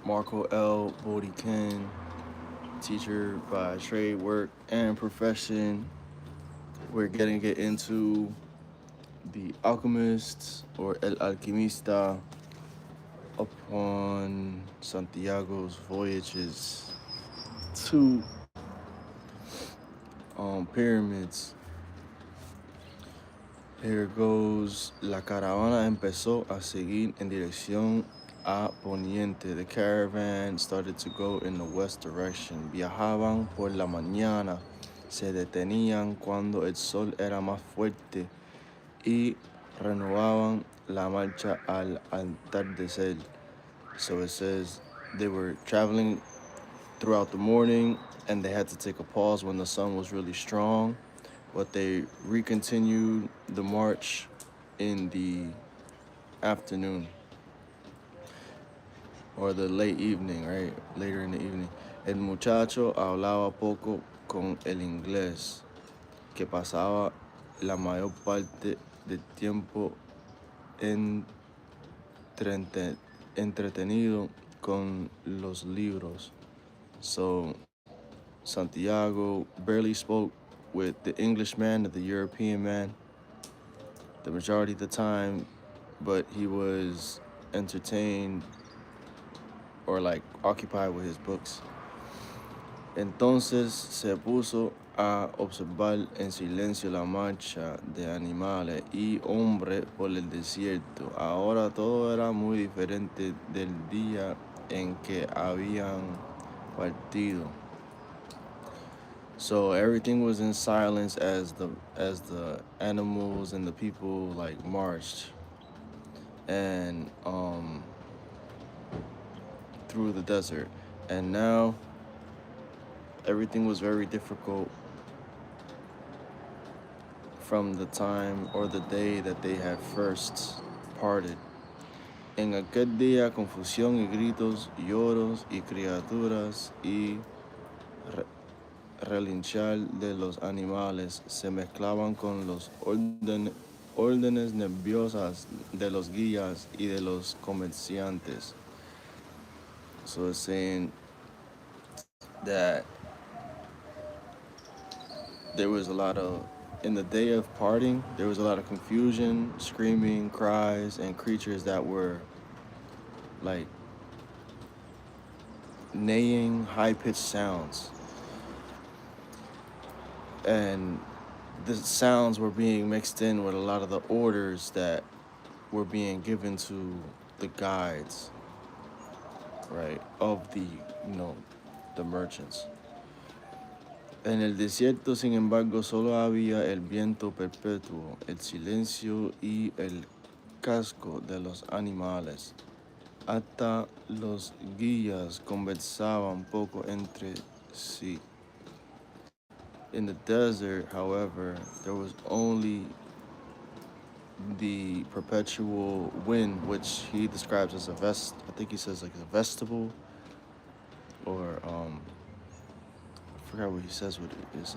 Marcoelboriken, teacher by trade, work, and profession. We're getting get into the alchemists or el alquimista upon Santiago's voyages to pyramids. Here goes. La caravana empezó a seguir en dirección a poniente. The caravan started to go in the west direction. Viajaban por la mañana. Se detenían cuando el sol era más fuerte y renovaban la marcha al atardecer. So it says they were traveling throughout the morning and they had to take a pause when the sun was really strong, but they recontinued the march in the afternoon or the late evening, right? Later in the evening. El muchacho hablaba poco con el inglés, que pasaba la mayor parte del tiempo entrete- entretenido con los libros. So Santiago barely spoke with the Englishman or the European man the majority of the time, but he was entertained or like occupied with his books. Entonces se puso a observar en silencio la marcha de animales y hombres por el desierto. Ahora todo era muy diferente del día en que habían partido. So everything was in silence as the animals and the people like marched and through the desert. And now everything was very difficult from the time or the day that they had first parted. En aquel día confusión y gritos, lloros y criaturas y relinchar de los animales se mezclaban con los órdenes nerviosas de los guías y de los comerciantes. So it's saying that there was a lot of, in the day of parting, there was a lot of confusion, screaming, cries, and creatures that were like neighing, high pitched sounds. And the sounds were being mixed in with a lot of the orders that were being given to the guides, right, of the merchants. En el desierto, sin embargo, solo había el viento perpetuo, el silencio y el casco de los animales. Hasta los guías conversaban poco entre sí. In the desert, however, there was only the perpetual wind, which he describes as I think he says like a vestibule, or I forgot what he says what it is,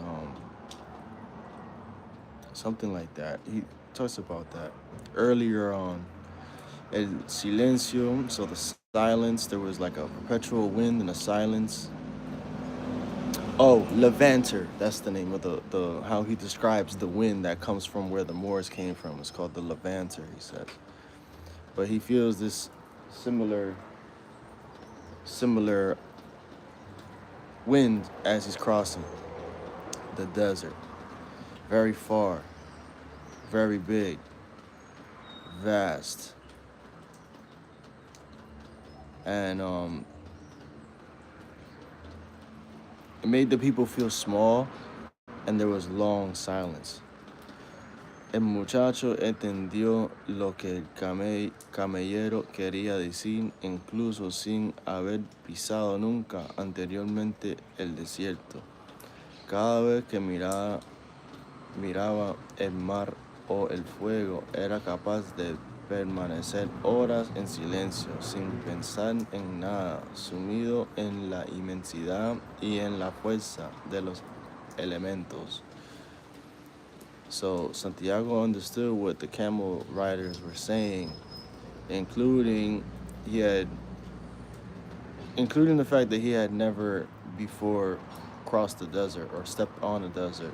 something like that. He talks about that earlier on. El silencio, so the silence, there was like a perpetual wind and a silence. Oh, levanter, that's the name of the how he describes the wind that comes from where the Moors came from. It's called the levanter, he says. But he feels this similar wind as he's crossing the desert. Very far, very big, vast. And it made the people feel small, and there was long silence. El muchacho entendió lo que el camellero quería decir, incluso sin haber pisado nunca anteriormente el desierto. Cada vez que miraba el mar o el fuego, era capaz de permanecer horas en silencio, sin pensar en nada, sumido en la inmensidad y en la fuerza de los elementos. So Santiago understood what the camel riders were saying, including he had including the fact that he had never before crossed the desert or stepped on a desert.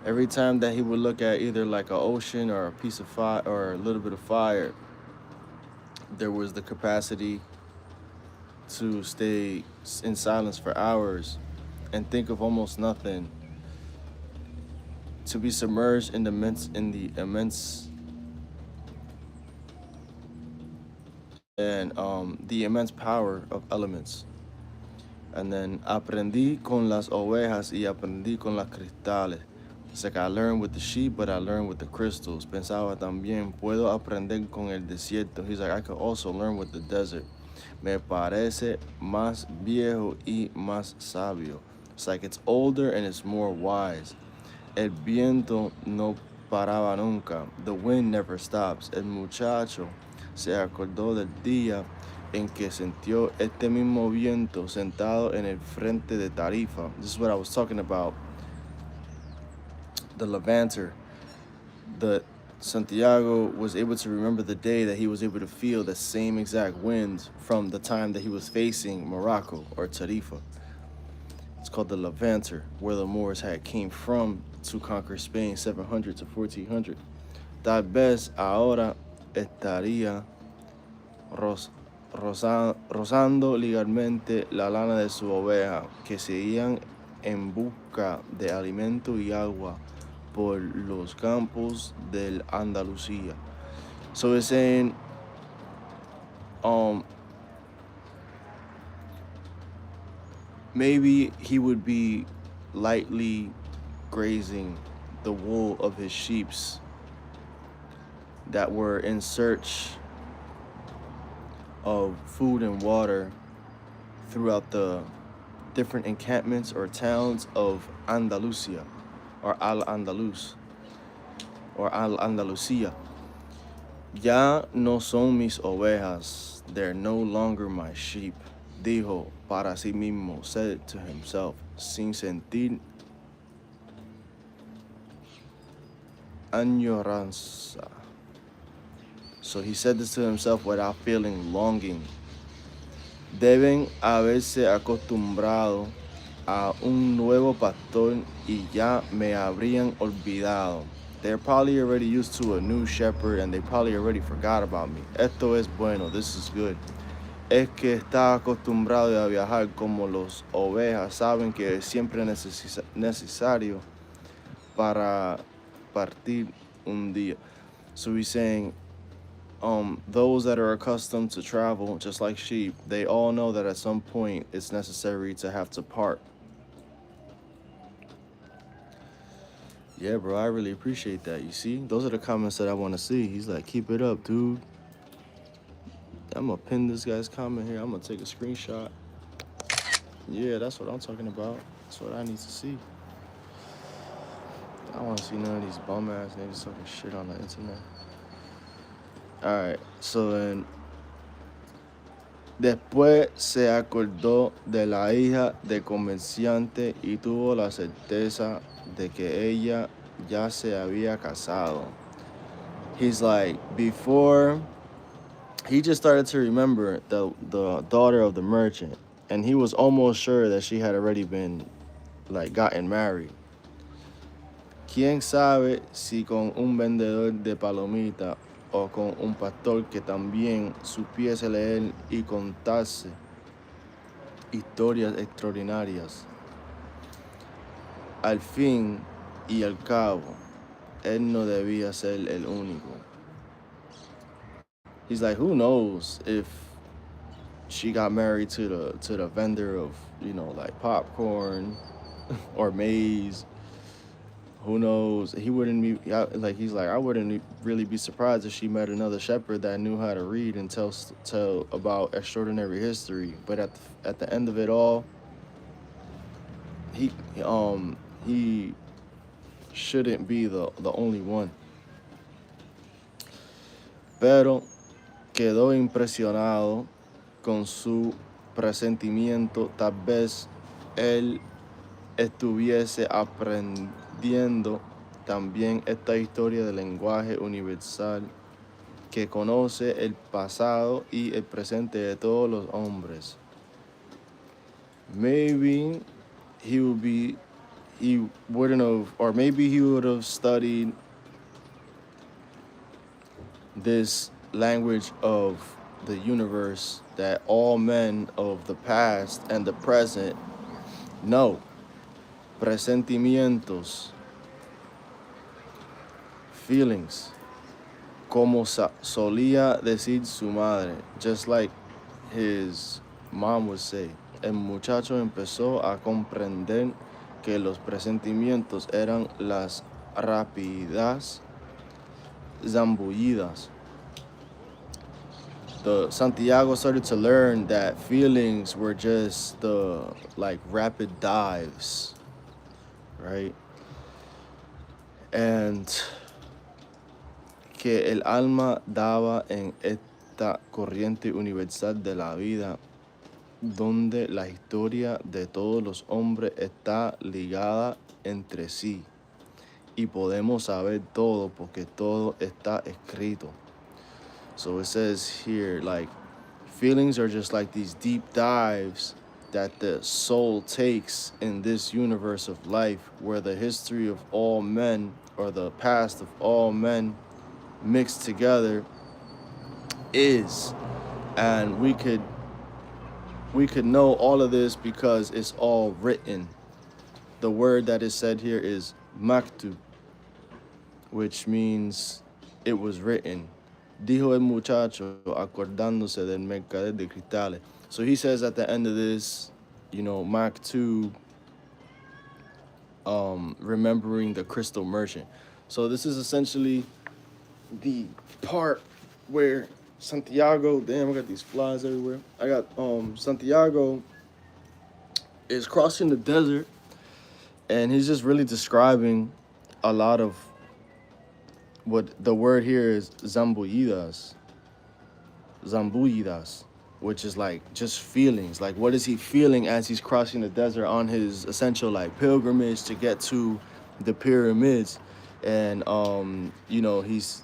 Every time that he would look at either like an ocean or a piece of fire or a little bit of fire, there was the capacity to stay in silence for hours and think of almost nothing, to be submerged in the immense power of elements. And then aprendí con las ovejas y aprendí con las cristales. It's like I learned with the sheep, but I learned with the crystals. Pensaba también, puedo aprender con el desierto. He's like, I could also learn with the desert. Me parece más viejo y más sabio. It's like it's older and it's more wise. El viento no paraba nunca. The wind never stops. El muchacho se acordó del día en que sintió este mismo viento sentado en el frente de Tarifa. This is what I was talking about. The Levanter. The Santiago was able to remember the day that he was able to feel the same exact wind from the time that he was facing Morocco or Tarifa. It's called the Levanter, where the Moors had came from to conquer Spain 700 to 1400. Tal vez ahora estaría rozando legalmente la lana de su oveja, que seguían en busca de alimento y agua por los campos del Andalucía. So it's saying, maybe he would be lightly grazing the wool of his sheeps that were in search of food and water throughout the different encampments or towns of Andalusia or Al-Andalus or Al-Andalucía. Ya no son mis ovejas, they're no longer my sheep, dijo para sí mismo, said it to himself, sin sentir añoranza. So he said this to himself without feeling longing. Deben haberse acostumbrado a un nuevo pastor y ya me habrían olvidado. They're probably already used to a new shepherd and they probably already forgot about me. Esto es bueno, this is good. Es que está acostumbrado a viajar como los ovejas saben que es siempre necesario para partir un día. So he's saying, those that are accustomed to travel, just like sheep, they all know that at some point it's necessary to have to part. Yeah, bro, I really appreciate that. You see, those are the comments that I want to see. He's like, keep it up, dude. I'm going to pin this guy's comment here. I'm going to take a screenshot. Yeah, that's what I'm talking about. That's what I need to see. I don't want to see none of these bum-ass niggas talking shit on the internet. All right, so then, después se acordó de la hija de comerciante y tuvo la certeza de que ella ya se había casado. He's like, before, he just started to remember the daughter of the merchant, and he was almost sure that she had already been, like, gotten married. ¿Quién sabe si con un vendedor de palomitas o con un pastor que también supiese leer y contarse historias extraordinarias? Al fin y al cabo, él no debía ser el único. He's like, who knows if she got married to the vendor of, you know, like popcorn or maize. Who knows? He wouldn't be like, he's like, I wouldn't really be surprised if she met another shepherd that knew how to read and tell about extraordinary history. But at the end of it all, he shouldn't be the only one. Pero quedó impresionado con su presentimiento. Tal vez él estuviese aprendiendo también esta historia del lenguaje universal que conoce el pasado y el presente de todos los hombres. Maybe he wouldn't have, or maybe he would have studied this language of the universe that all men of the past and the present know. Presentimientos, feelings, como solía decir su madre, just like his mom would say. El muchacho empezó a comprender que los presentimientos eran las rápidas zambullidas. The Santiago started to learn that feelings were just the like rapid dives, right? And que el alma daba en esta corriente universal de la vida, donde la historia de todos los hombres está ligada entre sí. Y podemos saber todo porque todo está escrito. So it says here, like, feelings are just like these deep dives that the soul takes in this universe of life, where the history of all men, or the past of all men mixed together is. And we could know all of this because it's all written. The word that is said here is maktub, which means it was written. Dijo el muchacho acordándose del mercader de cristales. So he says at the end of this, maktub, remembering the crystal merchant. So this is essentially the part where Santiago, damn, I got these flies everywhere. I got Santiago is crossing the desert, and he's just really describing a lot of what the word here is, zambullidas, which is like just feelings. Like, what is he feeling as he's crossing the desert on his essential like pilgrimage to get to the pyramids? And he's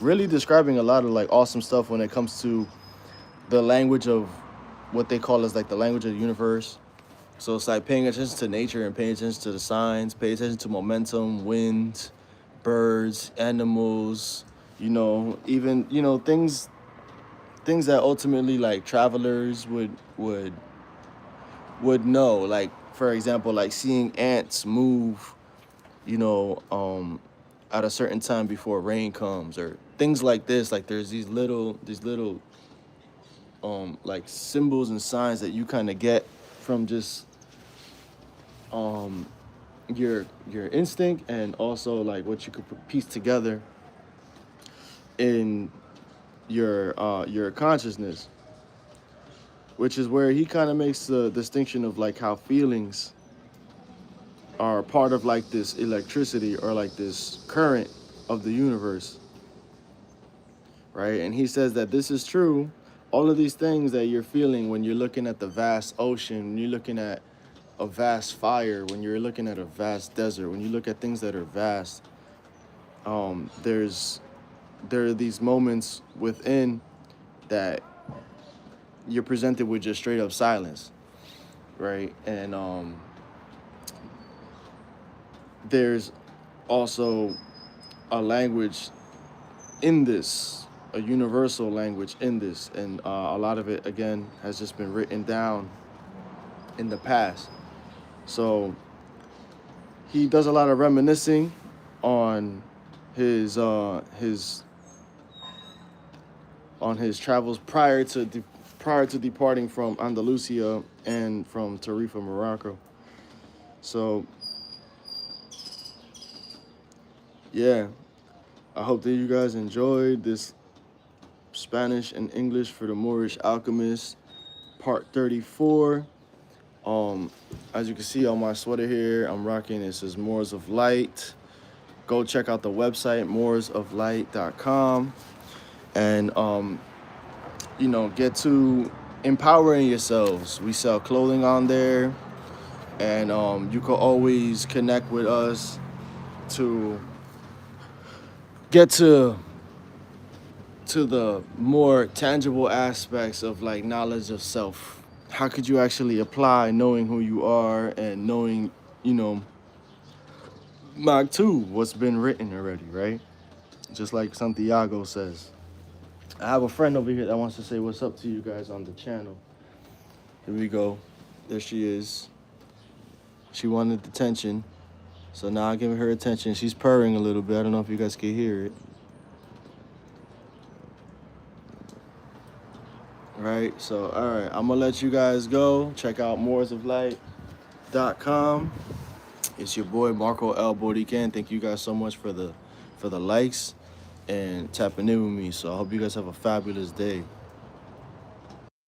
really describing a lot of like awesome stuff when it comes to the language of what they call as like the language of the universe. So it's like paying attention to nature and paying attention to the signs, pay attention to momentum, wind, birds, animals, even, things that ultimately like travelers would know. Like, for example, like seeing ants move, at a certain time before rain comes, or things like this. Like, there's these little like symbols and signs that you kind of get from just your instinct, and also like what you could piece together in your consciousness, which is where he kind of makes the distinction of like how feelings are part of like this electricity, or like this current of the universe, right? And he says that this is true. All of these things that you're feeling when you're looking at the vast ocean, when you're looking at a vast fire, when you're looking at a vast desert, when you look at things that are vast, there are these moments within that you're presented with just straight up silence, right? And there's also a language in this, a universal language in this, and a lot of it, again, has just been written down in the past. So he does a lot of reminiscing on his travels prior to departing from Andalusia and from Tarifa, Morocco. So yeah, I hope that you guys enjoyed this Spanish and English for the Moorish Alchemist, part 34. As you can see on my sweater here, I'm rocking, it says Moors of Light. Go check out the website, moorsoflight.com, and get to empowering yourselves. We sell clothing on there, and you can always connect with us to get to to the more tangible aspects of like knowledge of self. How could you actually apply knowing who you are and knowing, you know, Mark 2, what's been written already, right? Just like Santiago says. I have a friend over here that wants to say what's up to you guys on the channel. Here we go. There she is. She wanted attention. So now I'm giving her attention. She's purring a little bit. I don't know if you guys can hear it. Right, so all right, I'm gonna let you guys go. Check out moorsoflight.com. It's your boy Marcoelboriken. Thank you guys so much for the likes and tapping in with me. So I hope you guys have a fabulous day.